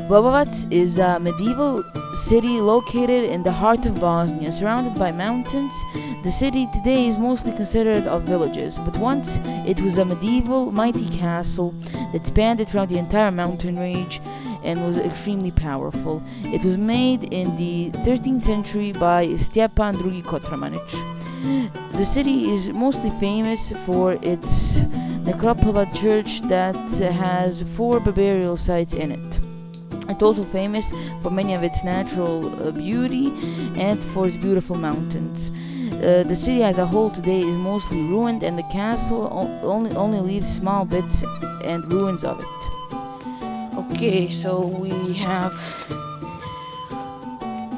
Bobovac is a medieval city located in the heart of Bosnia, surrounded by mountains. The city today is mostly considered of villages, but once it was a medieval mighty castle that spanned throughout the entire mountain range and was extremely powerful. It was made in the 13th century by Stjepan II Kotromanic. The city is mostly famous for its necropolis church that has 4 burial sites in it. It's also famous for many of its natural beauty and for its beautiful mountains. The city as a whole today is mostly ruined, and the castle only leaves small bits and ruins of it. Okay, so we have...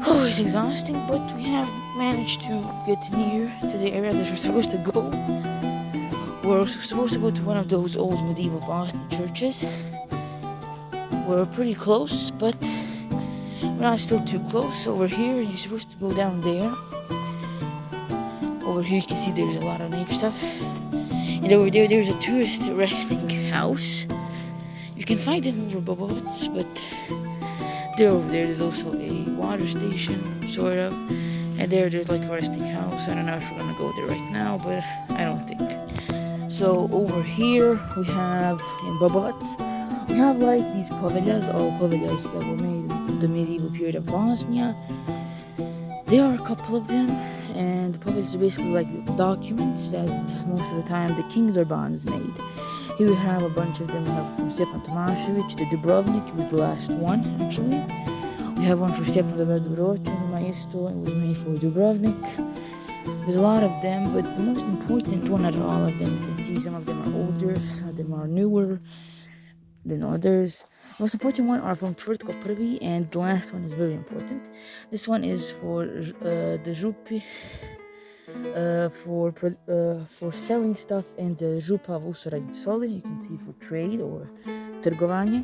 Oh, it's exhausting, but we have managed to get near to the area that we're supposed to go. We're supposed to go to one of those old medieval Bosnian churches. We're pretty close, but we're not still too close. Over here, you're supposed to go down there. Over here, you can see there's a lot of nature stuff. And over there, there's a tourist resting house. You can find them over Bobovac, but there over there, there's also a water station, sort of. And there's like a resting house. I don't know if we're gonna go there right now, but I don't think. So over here, we have in Bobovac, we have like these pavillas, all pavillas that were made in the medieval period of Bosnia. There are a couple of them, and the pavillas are basically like documents that most of the time the kings or bonds made. Here we have a bunch of them. We have from Stjepan Tomašević to Dubrovnik. It was the last one, actually. We have one for Stjepan Dobrodošlić, Maisto. It was made for Dubrovnik. There's a lot of them, but the most important one out of all of them, you can see some of them are older, some of them are newer than others. The most important one are from Tvrtko Prvi, and the last one is very important. This one is for the župi, for selling stuff, and the župa Vusoraj Soli, you can see for trade or trgovanje.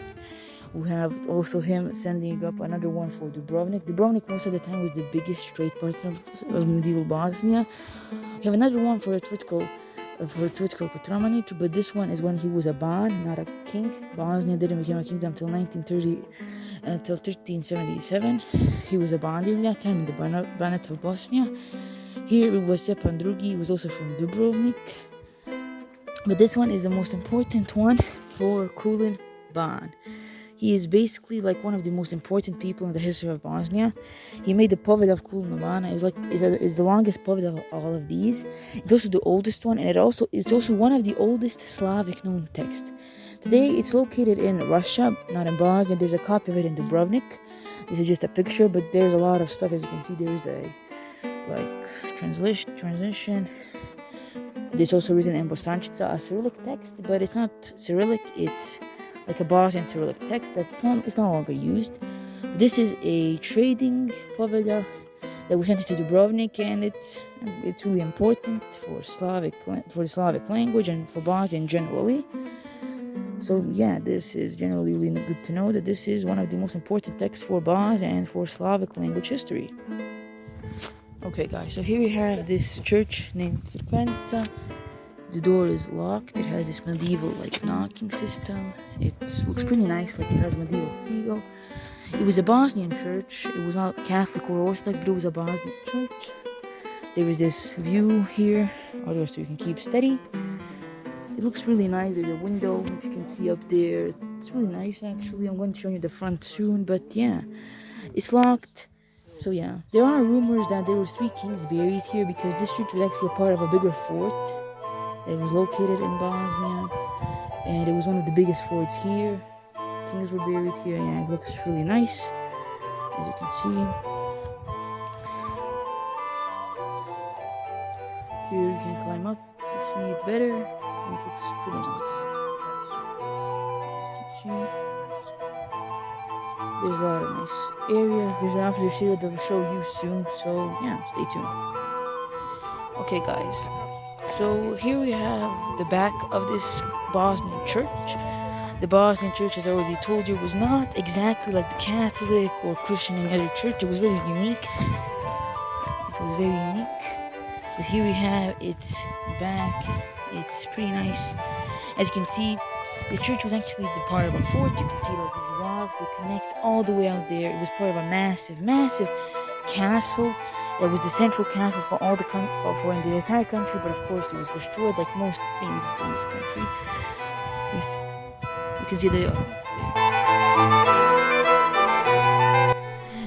We have also him sending up another one for Dubrovnik. Dubrovnik most of the time was the biggest trade partner of medieval Bosnia. We have another one for Tvrtko Kotromanic, but this one is when he was a ban, not a king. Bosnia didn't become a kingdom until 1377. He was a ban during that time in the Banat of Bosnia. Here it was Stjepan II, he was also from Dubrovnik. But this one is the most important one for Kulin Ban. He is basically like one of the most important people in the history of Bosnia. He made the Povelj of Kulin Ban. It's the longest Povelj of all of these. It's also the oldest one, and it's also one of the oldest Slavic known texts. Today it's located in Russia, not in Bosnia. There's a copy of it in Dubrovnik. This is just a picture, but there's a lot of stuff. As you can see, there's a translation. This also written in Bosančica, a Cyrillic text, but it's not Cyrillic. It's like a Bosnian Cyrillic text that's no longer used. This is a trading pavilja that was sent to Dubrovnik, and it's really important for the Slavic language and for Bosnian generally. So yeah, this is generally really good to know that this is one of the most important texts for Bosnia and for Slavic language history. Okay guys, so here we have this church named Crkvenica. The door is locked. It has this medieval knocking system. It looks pretty nice, like it has a medieval feel. It was a Bosnian church. It was not Catholic or Orthodox, but it was a Bosnian church. There is this view here, so you can keep steady. It looks really nice. There's a window, if you can see up there. It's really nice actually. I'm going to show you the front soon, but yeah, it's locked. So yeah, there are rumors that there were 3 kings buried here because this church was actually a part of a bigger fort that was located in Bosnia, and it was one of the biggest forts here. Kings were buried here, and it looks really nice, as you can see. Here you can climb up to see it better, and it looks pretty nice. As you can see, there's a lot of nice areas. There's an officer here that will show you soon, so yeah, stay tuned. Okay guys, so here we have the back of this Bosnian church. The Bosnian church, as I already told you, was not exactly like the Catholic or Christian and other church. It was very unique. But here we have its back. It's pretty nice. As you can see, The church was actually the part of a fort. You can see like these walls, they connect all the way out there. It was part of a massive, massive castle. It was the central castle for all for in the entire country, but of course it was destroyed like most things in this country. You can see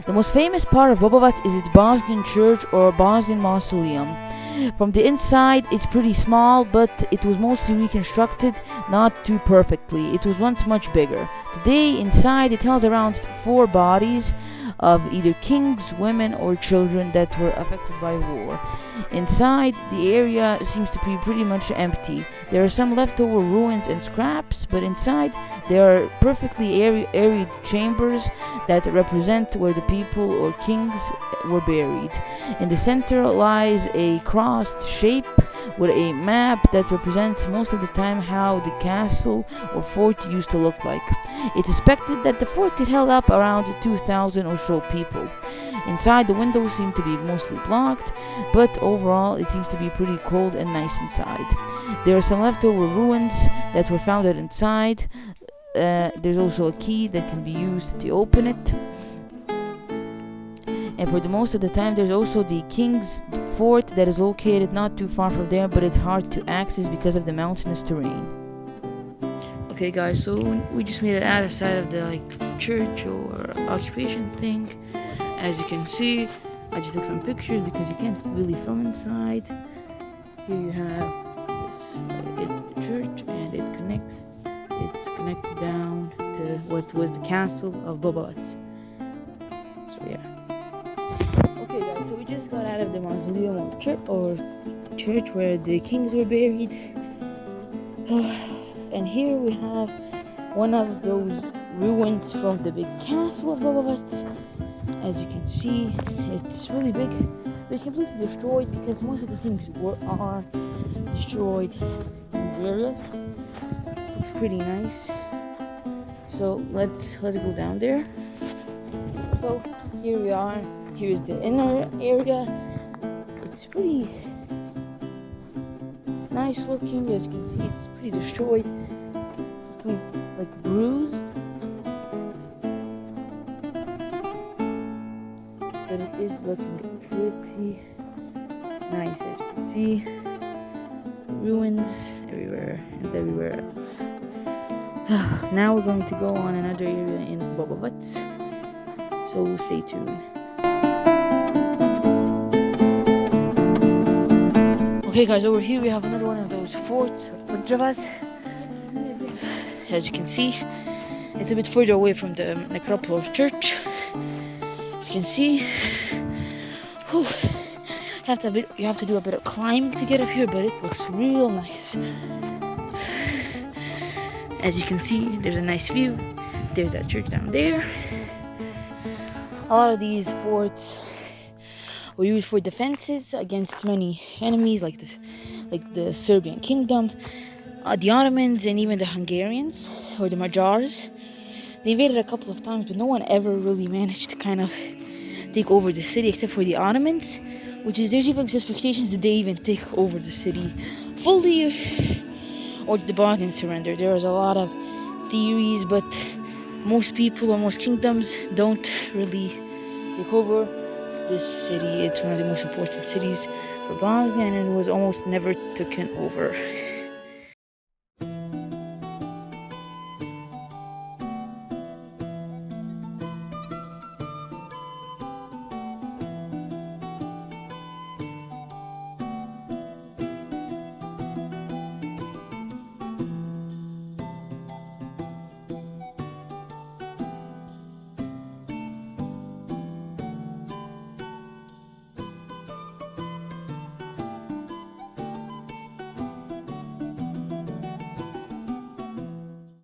the most famous part of Bobovac is its Bosnian church or Bosnian mausoleum. From the inside, it's pretty small, but it was mostly reconstructed, not too perfectly. It was once much bigger. Today, inside, it held around 4 bodies of either kings, women, or children that were affected by war. Inside, the area seems to be pretty much empty. There are some leftover ruins and scraps, but inside there are perfectly airy chambers that represent where the people or kings were buried. In the center lies a crossed shape with a map that represents most of the time how the castle or fort used to look like. It's suspected that the fort could hold up around 2,000 or so people. Inside, the windows seem to be mostly blocked, but overall it seems to be pretty cold and nice inside. There are some leftover ruins that were found inside. There's also a key that can be used to open it. And for the most of the time, there's also the King's Fort that is located not too far from there, but it's hard to access because of the mountainous terrain. Okay guys, so we just made it out of side of the church or occupation thing. As you can see, I just took some pictures because you can't really film inside. Here you have this church, and it's connected down to what was the castle of Bobovac. So yeah. Okay guys, so we just got out of the mausoleum or church where the kings were buried. And here we have one of those ruins from the big castle of Bobovac. As you can see, it's really big, but it's completely destroyed because most of the things are destroyed in these areas. It looks pretty nice. So let's go down there. So here we are. Here's the inner area. It's pretty nice looking. As you can see, it's pretty destroyed. It's pretty, bruised. But it is looking pretty nice. As you can see, ruins everywhere and everywhere else. Now we're going to go on another area in Bobovac. So stay tuned. Okay guys, over here we have another one of those forts, or Bobovac. As you can see, it's a bit further away from the necropolis church. As you can see, you have to do a bit of climbing to get up here, but it looks real nice. As you can see, there's a nice view. There's that church down there. A lot of these forts were used for defenses against many enemies, like the Serbian kingdom, the Ottomans, and even the Hungarians or the Magyars. They invaded a couple of times, but no one ever really managed to kind of take over the city except for the Ottomans, there's even suspicions that they even take over the city fully, or the Bosnian surrender. There was a lot of theories, but most people or most kingdoms don't really take over this city. It's one of the most important cities for Bosnia, and it was almost never taken over.